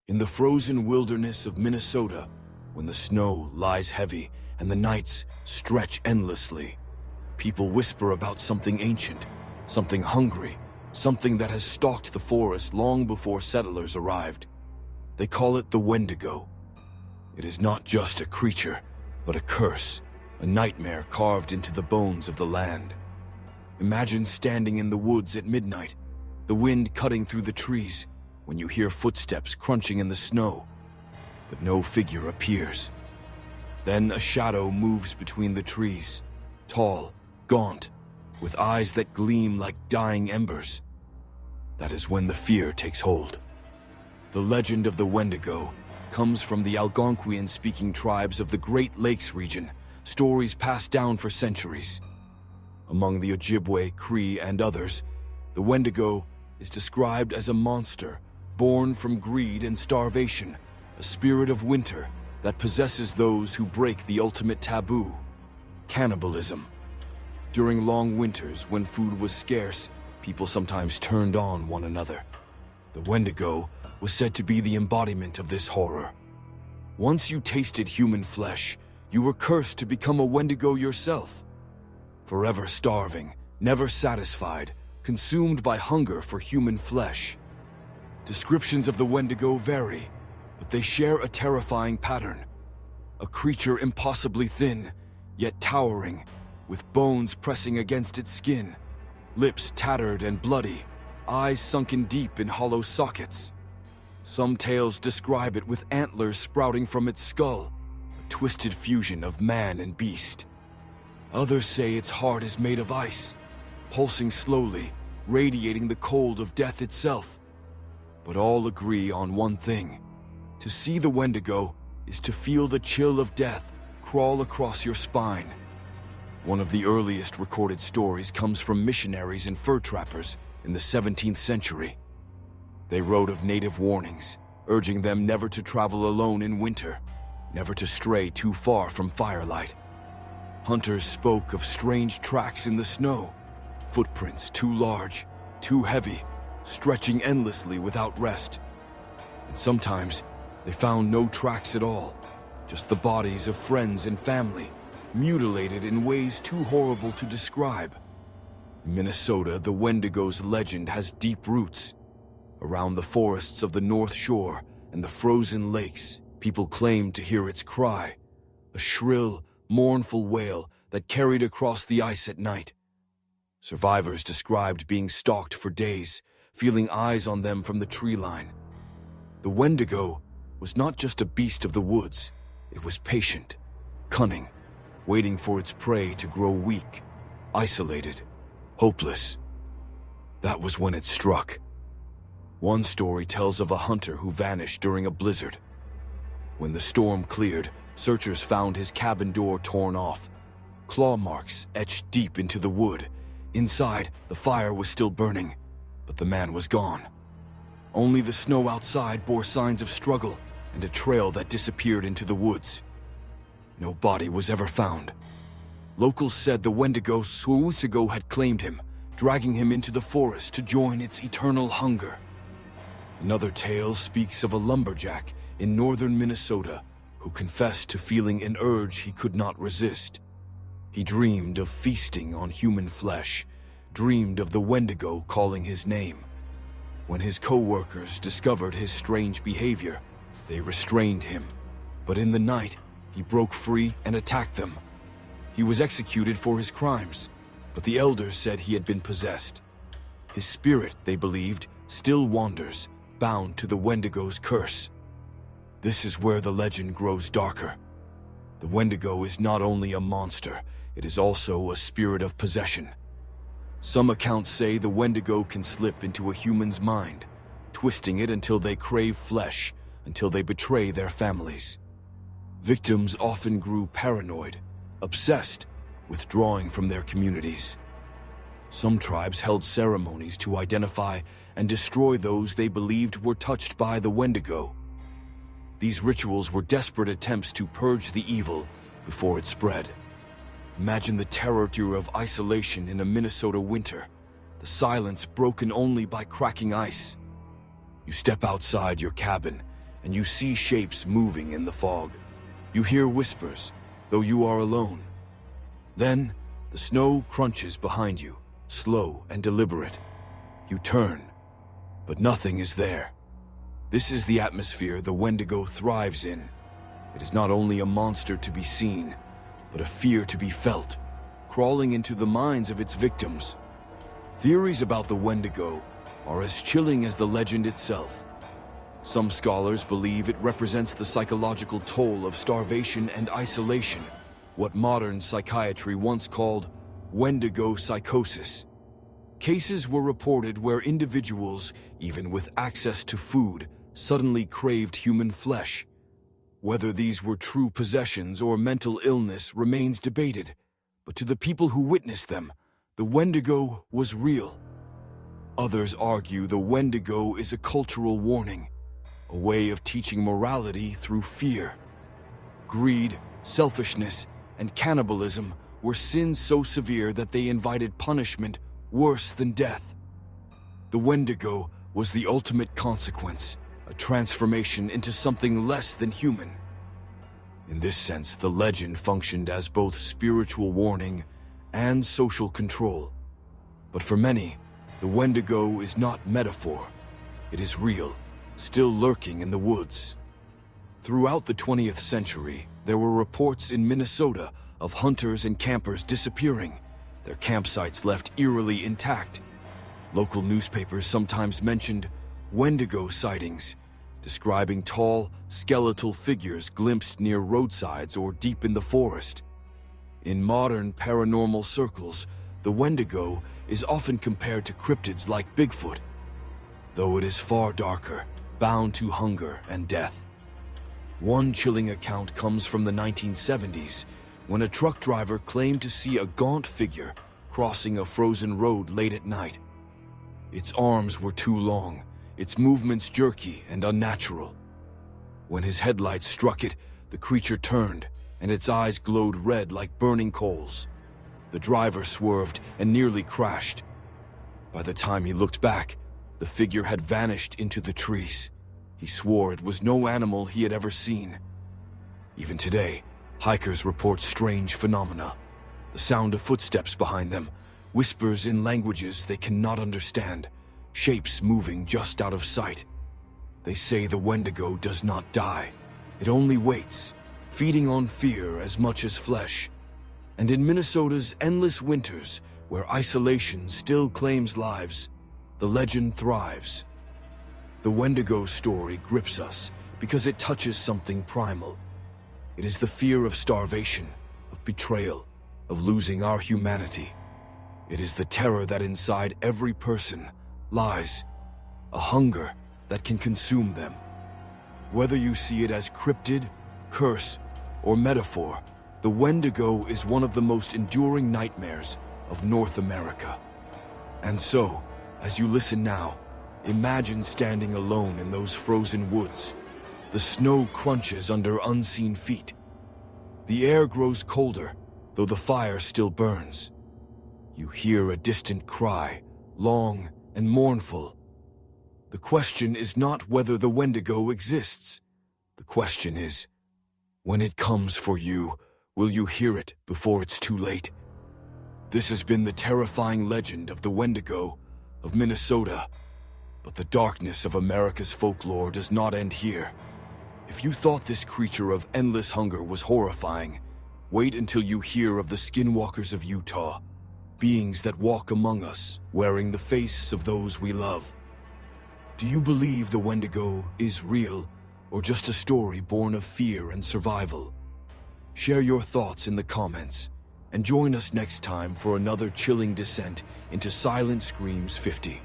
In the frozen wilderness of Minnesota, when the snow lies heavy and the nights stretch endlessly, people whisper about something ancient, something hungry, something that has stalked the forest long before settlers arrived. They call it the Wendigo. It is not just a creature, but a curse, a nightmare carved into the bones of the land. Imagine standing in the woods at midnight, the wind cutting through the trees, when you hear footsteps crunching in the snow, but no figure appears. Then a shadow moves between the trees, tall, gaunt, with eyes that gleam like dying embers. That is when the fear takes hold. The legend of the Wendigo comes from the Algonquian-speaking tribes of the Great Lakes region, stories passed down for centuries. Among the Ojibwe, Cree, and others, the Wendigo is described as a monster born from greed and starvation, a spirit of winter that possesses those who break the ultimate taboo, cannibalism. During long winters, when food was scarce, people sometimes turned on one another. The Wendigo was said to be the embodiment of this horror. Once you tasted human flesh, you were cursed to become a Wendigo yourself. Forever starving, never satisfied, consumed by hunger for human flesh. Descriptions of the Wendigo vary, but they share a terrifying pattern. A creature impossibly thin, yet towering, with bones pressing against its skin, lips tattered and bloody, eyes sunken deep in hollow sockets. Some tales describe it with antlers sprouting from its skull, a twisted fusion of man and beast. Others say its heart is made of ice, pulsing slowly, radiating the cold of death itself. But all agree on one thing. To see the Wendigo is to feel the chill of death crawl across your spine. One of the earliest recorded stories comes from missionaries and fur trappers in the 17th century. They wrote of native warnings, urging them never to travel alone in winter, never to stray too far from firelight. Hunters spoke of strange tracks in the snow, footprints too large, too heavy, stretching endlessly without rest. And sometimes they found no tracks at all, just the bodies of friends and family, mutilated in ways too horrible to describe. In Minnesota, the Wendigo's legend has deep roots. Around the forests of the North Shore and the frozen lakes, people claim to hear its cry, a shrill, mournful wail that carried across the ice at night. Survivors described being stalked for days, feeling eyes on them from the tree line. The Wendigo was not just a beast of the woods, it was patient, cunning, waiting for its prey to grow weak, isolated, hopeless. That was when it struck. One story tells of a hunter who vanished during a blizzard. When the storm cleared, searchers found his cabin door torn off, claw marks etched deep into the wood. Inside, the fire was still burning, but the man was gone. Only the snow outside bore signs of struggle and a trail that disappeared into the woods. No body was ever found. Locals said the Wendigo Suusigo had claimed him, dragging him into the forest to join its eternal hunger. Another tale speaks of a lumberjack in northern Minnesota who confessed to feeling an urge he could not resist. He dreamed of feasting on human flesh, dreamed of the Wendigo calling his name. When his co-workers discovered his strange behavior, they restrained him. But in the night, he broke free and attacked them. He was executed for his crimes, but the elders said he had been possessed. His spirit, they believed, still wanders, bound to the Wendigo's curse. This is where the legend grows darker. The Wendigo is not only a monster, it is also a spirit of possession. Some accounts say the Wendigo can slip into a human's mind, twisting it until they crave flesh, until they betray their families. Victims often grew paranoid, obsessed, withdrawing from their communities. Some tribes held ceremonies to identify and destroy those they believed were touched by the Wendigo. These rituals were desperate attempts to purge the evil before it spread. Imagine the terror of isolation in a Minnesota winter, the silence broken only by cracking ice. You step outside your cabin, and you see shapes moving in the fog. You hear whispers, though you are alone. Then, the snow crunches behind you, slow and deliberate. You turn, but nothing is there. This is the atmosphere the Wendigo thrives in. It is not only a monster to be seen, but a fear to be felt, crawling into the minds of its victims. Theories about the Wendigo are as chilling as the legend itself. Some scholars believe it represents the psychological toll of starvation and isolation, what modern psychiatry once called Wendigo psychosis. Cases were reported where individuals, even with access to food, suddenly craved human flesh. Whether these were true possessions or mental illness remains debated, but to the people who witnessed them, the Wendigo was real. Others argue the Wendigo is a cultural warning, a way of teaching morality through fear. Greed, selfishness, and cannibalism were sins so severe that they invited punishment worse than death. The Wendigo was the ultimate consequence, a transformation into something less than human. In this sense, the legend functioned as both spiritual warning and social control. But for many, the Wendigo is not metaphor. It is real, still lurking in the woods. Throughout the 20th century, there were reports in Minnesota of hunters and campers disappearing, their campsites left eerily intact. Local newspapers sometimes mentioned Wendigo sightings, describing tall, skeletal figures glimpsed near roadsides or deep in the forest. In modern paranormal circles, the Wendigo is often compared to cryptids like Bigfoot, though it is far darker, bound to hunger and death. One chilling account comes from the 1970s, when a truck driver claimed to see a gaunt figure crossing a frozen road late at night. Its arms were too long, its movements jerky and unnatural. When his headlights struck it, the creature turned, and its eyes glowed red like burning coals. The driver swerved and nearly crashed. By the time he looked back, the figure had vanished into the trees. He swore it was no animal he had ever seen. Even today, hikers report strange phenomena. The sound of footsteps behind them, whispers in languages they cannot understand, shapes moving just out of sight. They say the Wendigo does not die. It only waits, feeding on fear as much as flesh. And in Minnesota's endless winters, where isolation still claims lives, the legend thrives. The Wendigo story grips us because it touches something primal. It is the fear of starvation, of betrayal, of losing our humanity. It is the terror that inside every person lies, a hunger that can consume them. Whether you see it as cryptid, curse, or metaphor, the Wendigo is one of the most enduring nightmares of North America. And so, as you listen now, imagine standing alone in those frozen woods. The snow crunches under unseen feet. The air grows colder, though the fire still burns. You hear a distant cry, long and mournful. The question is not whether the Wendigo exists. The question is, when it comes for you, will you hear it before it's too late? This has been the terrifying legend of the Wendigo of Minnesota. But the darkness of America's folklore does not end here. If you thought this creature of endless hunger was horrifying, wait until you hear of the skinwalkers of Utah, beings that walk among us, wearing the face of those we love. Do you believe the Wendigo is real, or just a story born of fear and survival? Share your thoughts in the comments, and join us next time for another chilling descent into Silent Screams 50.